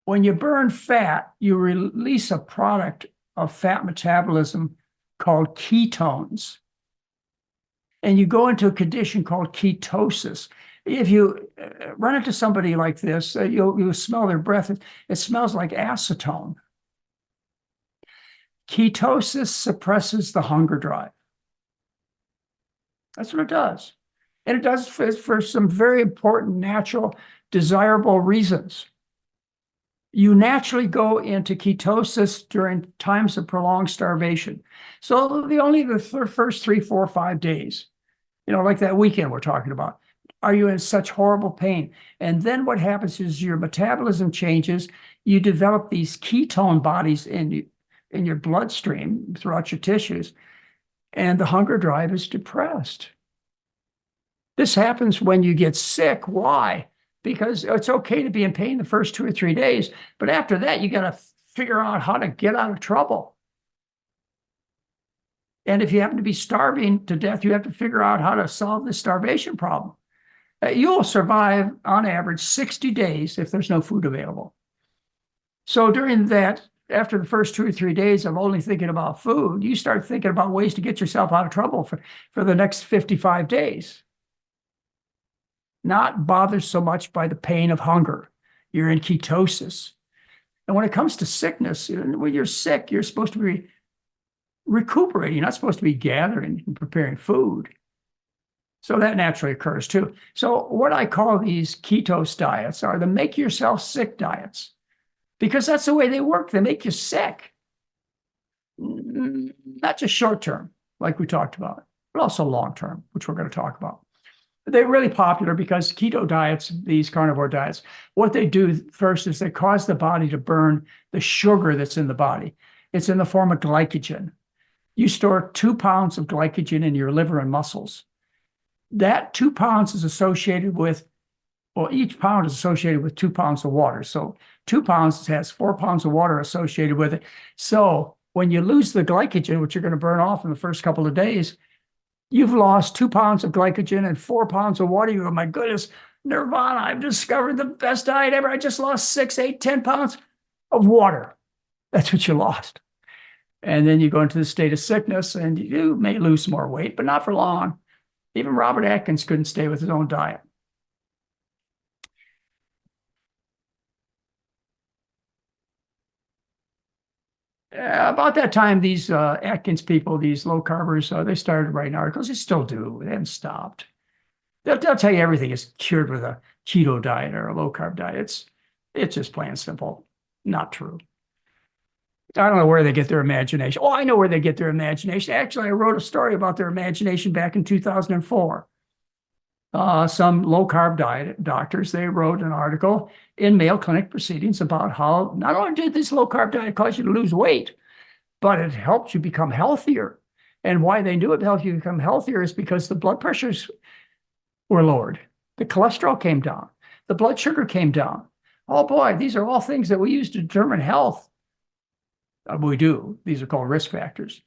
when you burn fat, you release a product of fat metabolism called ketones. And you go into a condition called ketosis. If you run into somebody like this, you'll smell their breath. It smells like acetone. Ketosis suppresses the hunger drive. That's what it does. And it does for some very important, natural, desirable reasons. You naturally go into ketosis during times of prolonged starvation. So the first 3, 4, 5 days, like that weekend we're talking about, are you in such horrible pain? And then what happens is your metabolism changes. You develop these ketone bodies in your bloodstream throughout your tissues, and the hunger drive is depressed. This happens when you get sick. Why? Because it's okay to be in pain the first 2 or 3 days, but after that, you got to figure out how to get out of trouble. And if you happen to be starving to death, you have to figure out how to solve the starvation problem. You'll survive, on average, 60 days if there's no food available. So during that, after the first 2 or 3 days of only thinking about food, you start thinking about ways to get yourself out of trouble for the next 55 days. Not bothered so much by the pain of hunger. You're in ketosis. And when it comes to sickness, when you're sick, you're supposed to be recuperating. You're not supposed to be gathering and preparing food. So that naturally occurs too. So what I call these ketose diets are the make yourself sick diets, because that's the way they work. They make you sick. Not just short term, like we talked about, but also long term, which we're going to talk about. They're really popular because keto diets, these carnivore diets, what they do first is they cause the body to burn the sugar that's in the body. It's in the form of glycogen. You store 2 pounds of glycogen in your liver and muscles. That 2 pounds is associated with, each pound is associated with 2 pounds of water. So 2 pounds has 4 pounds of water associated with it. So when you lose the glycogen, which you're going to burn off in the first couple of days, you've lost 2 pounds of glycogen and 4 pounds of water. You go, my goodness, nirvana, I've discovered the best diet ever. I just lost 6, 8, 10 pounds of water. That's what you lost. And then you go into the state of sickness and you may lose some more weight, but not for long. Even Robert Atkins couldn't stay with his own diet. About that time, these Atkins people, these low carbers, they started writing articles. They still do. They haven't stopped. They'll tell you everything is cured with a keto diet or a low carb diet. It's just plain and simple. Not true. I don't know where they get their imagination. Oh, I know where they get their imagination. Actually, I wrote a story about their imagination back in 2004. Some low-carb diet doctors, they wrote an article in Mayo Clinic Proceedings about how not only did this low-carb diet cause you to lose weight, but it helped you become healthier. And why they knew it helped you become healthier is because the blood pressures were lowered. The cholesterol came down. The blood sugar came down. Oh boy, these are all things that we use to determine health. We do. These are called risk factors.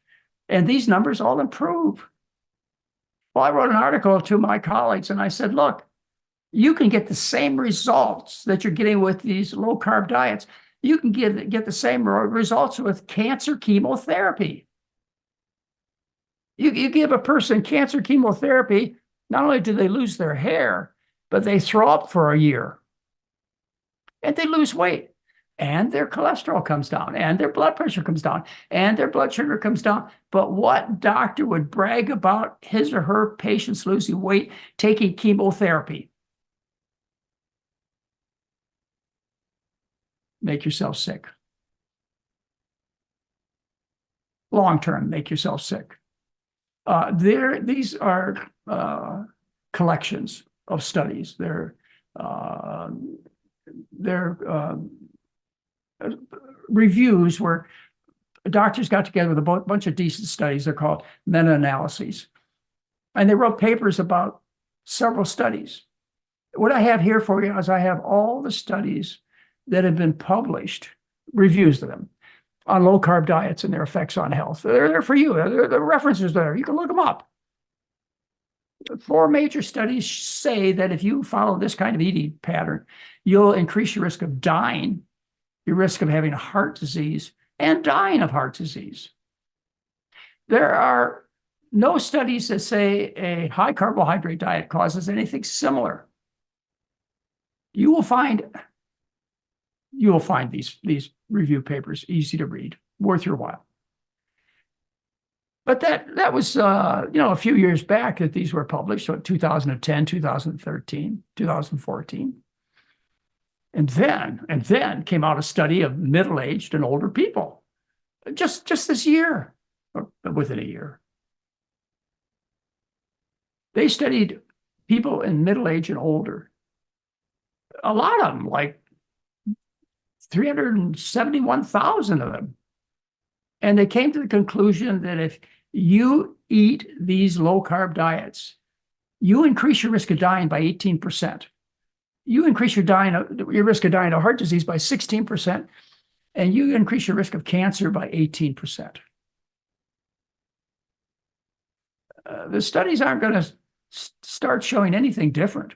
And these numbers all improve. Well, I wrote an article to my colleagues and I said, look, you can get the same results that you're getting with these low-carb diets. You can get the same results with cancer chemotherapy. You give a person cancer chemotherapy, not only do they lose their hair, but they throw up for a year. And they lose weight. And their cholesterol comes down, and their blood pressure comes down, and their blood sugar comes down. But what doctor would brag about his or her patients losing weight taking chemotherapy? Make yourself sick. Long-term, make yourself sick. These are collections of studies. They're reviews where doctors got together with a bunch of decent studies. They're called meta-analyses. And they wrote papers about several studies. What I have here for you is I have all the studies that have been published, reviews of them, on low-carb diets and their effects on health. They're there for you. The references there. You can look them up. 4 major studies say that if you follow this kind of eating pattern, you'll increase your risk of dying your risk of having heart disease and dying of heart disease. There are no studies that say a high carbohydrate diet causes anything similar. You will find these review papers easy to read, worth your while. But that was a few years back that these were published, so 2010, 2013, 2014. And then came out a study of middle-aged and older people, just this year, or within a year. They studied people in middle age and older. A lot of them, like 371,000 of them. And they came to the conclusion that if you eat these low-carb diets, you increase your risk of dying by 18%. You increase your risk of dying of heart disease by 16%, and you increase your risk of cancer by 18%. The studies aren't going to start showing anything different.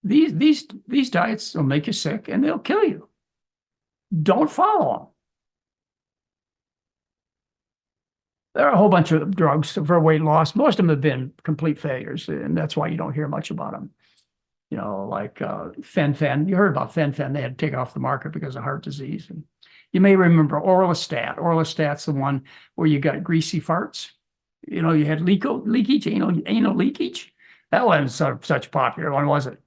These diets will make you sick and they'll kill you. Don't follow them. There are a whole bunch of drugs for weight loss. Most of them have been complete failures, and that's why you don't hear much about them. Like fen-phen. You heard about fen-phen. They had to take it off the market because of heart disease. And you may remember Orlistat. Orlistat's the one where you got greasy farts. You had leakage, anal leakage. That wasn't such a popular one, was it?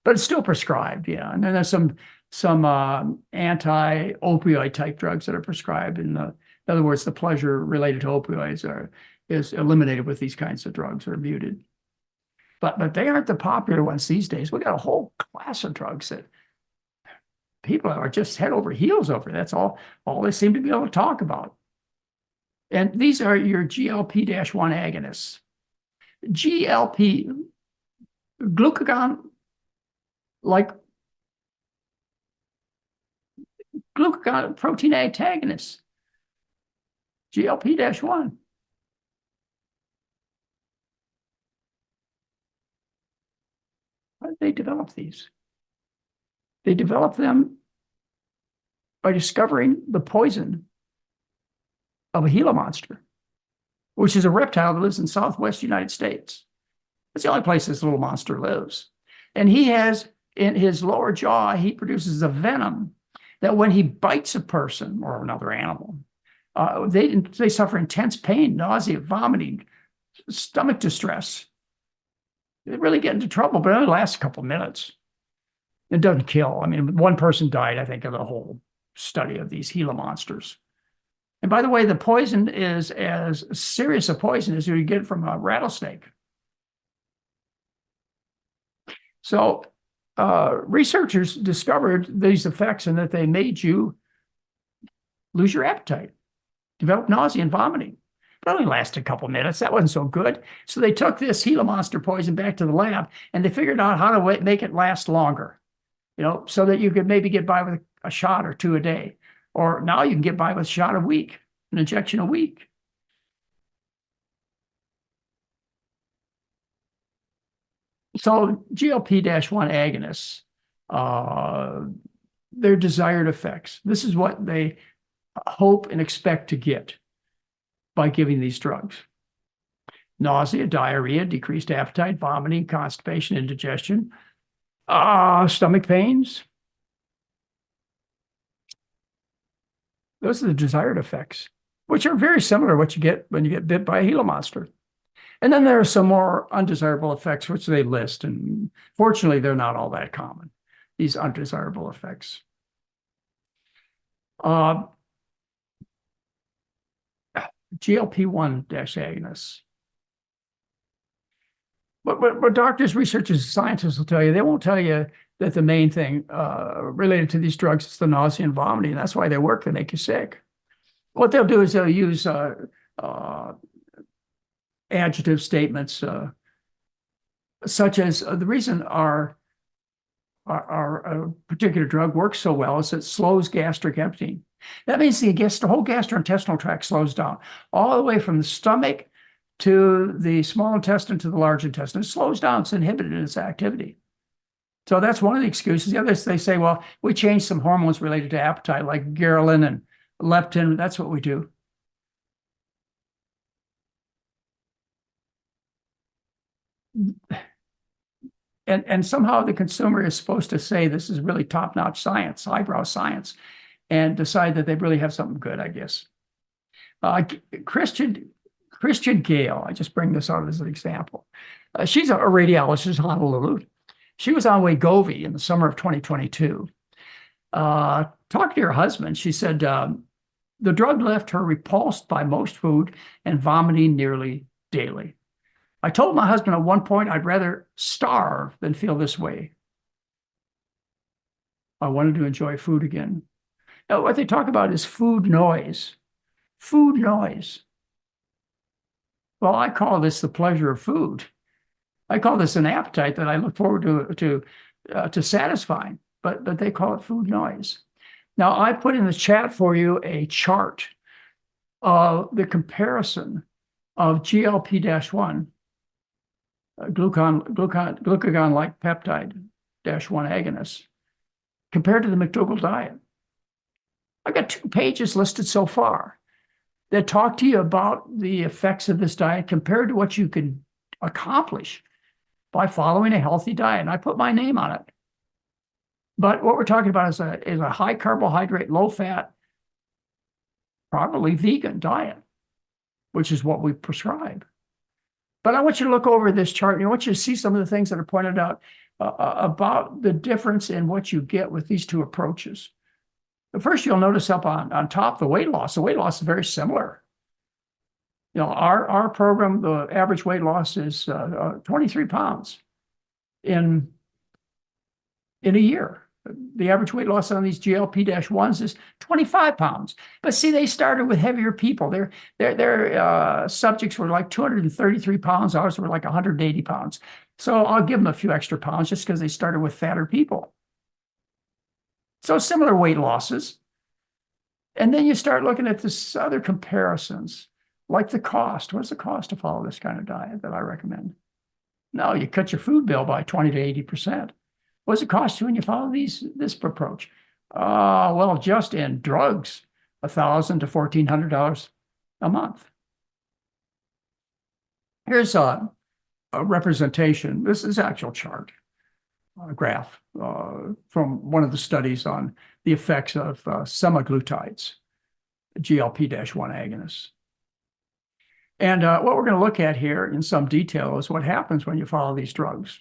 But it's still prescribed, yeah. And then there's some anti-opioid type drugs that are prescribed. In other words, the pleasure related to opioids is eliminated with these kinds of drugs, or muted. But they aren't the popular ones these days. We got a whole class of drugs that people are just head over heels over. That's all they seem to be able to talk about. And these are your GLP-1 agonists. GLP, glucagon, like glucagon protein antagonists. GLP-1. How did they develop these? They developed them by discovering the poison of a Gila monster, which is a reptile that lives in Southwest United States. It's the only place this little monster lives. And he has, in his lower jaw, he produces a venom that when he bites a person or another animal, they suffer intense pain, nausea, vomiting, stomach distress. They really get into trouble, but it only lasts a couple of minutes. It doesn't kill. I mean, one person died, I think, of the whole study of these Gila monsters. And by the way, the poison is as serious a poison as you get from a rattlesnake. So researchers discovered these effects and that they made you lose your appetite, develop nausea and vomiting. It only lasted a couple of minutes. That wasn't so good. So they took this Gila monster poison back to the lab, and they figured out how to make it last longer, so that you could maybe get by with a shot or two a day. Or now you can get by with a shot a week, an injection a week. So GLP-1 agonists, their desired effects. This is what they hope and expect to get by giving these drugs. Nausea, diarrhea, decreased appetite, vomiting, constipation, indigestion, stomach pains. Those are the desired effects, which are very similar to what you get when you get bit by a Gila monster. And then there are some more undesirable effects, which they list. And fortunately, they're not all that common, these undesirable effects. GLP-1 agonists. But doctors, researchers, scientists will tell you, they won't tell you that the main thing related to these drugs is the nausea and vomiting. That's why they work. They make you sick. What they'll do is they'll use adjective statements such as the reason our particular drug works so well is it slows gastric emptying. That means the whole gastrointestinal tract slows down all the way from the stomach to the small intestine to the large intestine. It slows down. It's inhibited in its activity. So that's one of the excuses. The others, they say, well, we changed some hormones related to appetite, like ghrelin and leptin. That's what we do. And somehow the consumer is supposed to say this is really top-notch science, highbrow science, and decide that they really have something good, I guess. Christian Gale, I just bring this out as an example. She's a radiologist in Honolulu. She was on Wegovy in the summer of 2022. Talked to her husband. She said the drug left her repulsed by most food and vomiting nearly daily. I told my husband at one point I'd rather starve than feel this way. I wanted to enjoy food again. Now, what they talk about is food noise. Food noise. Well, I call this the pleasure of food. I call this an appetite that I look forward to satisfying, but they call it food noise. Now, I put in the chat for you a chart of the comparison of GLP-1, glucagon-like peptide-1 agonist, compared to the McDougall diet. I've got 2 pages listed so far that talk to you about the effects of this diet compared to what you can accomplish by following a healthy diet. And I put my name on it. But what we're talking about is a high carbohydrate, low fat, probably vegan diet, which is what we prescribe. But I want you to look over this chart and I want you to see some of the things that are pointed out about the difference in what you get with these 2 approaches. First, you'll notice up on top the weight loss. The weight loss is very similar. You know, our program, the average weight loss is 23 pounds in a year. The average weight loss on these GLP-1s is 25 pounds. But see, they started with heavier people. Their subjects were like 233 pounds. Ours were like 180 pounds. So I'll give them a few extra pounds just because they started with fatter people. So similar weight losses. And then you start looking at this other comparisons, like the cost. What's the cost to follow this kind of diet that I recommend? No, you cut your food bill by 20 to 80%. What does it cost you when you follow this approach? Well, just in drugs, $1,000 to $1,400 a month. Here's a representation. This is actual chart, graph from one of the studies on the effects of semaglutides, GLP-1 agonists. And what we're going to look at here in some detail is what happens when you follow these drugs.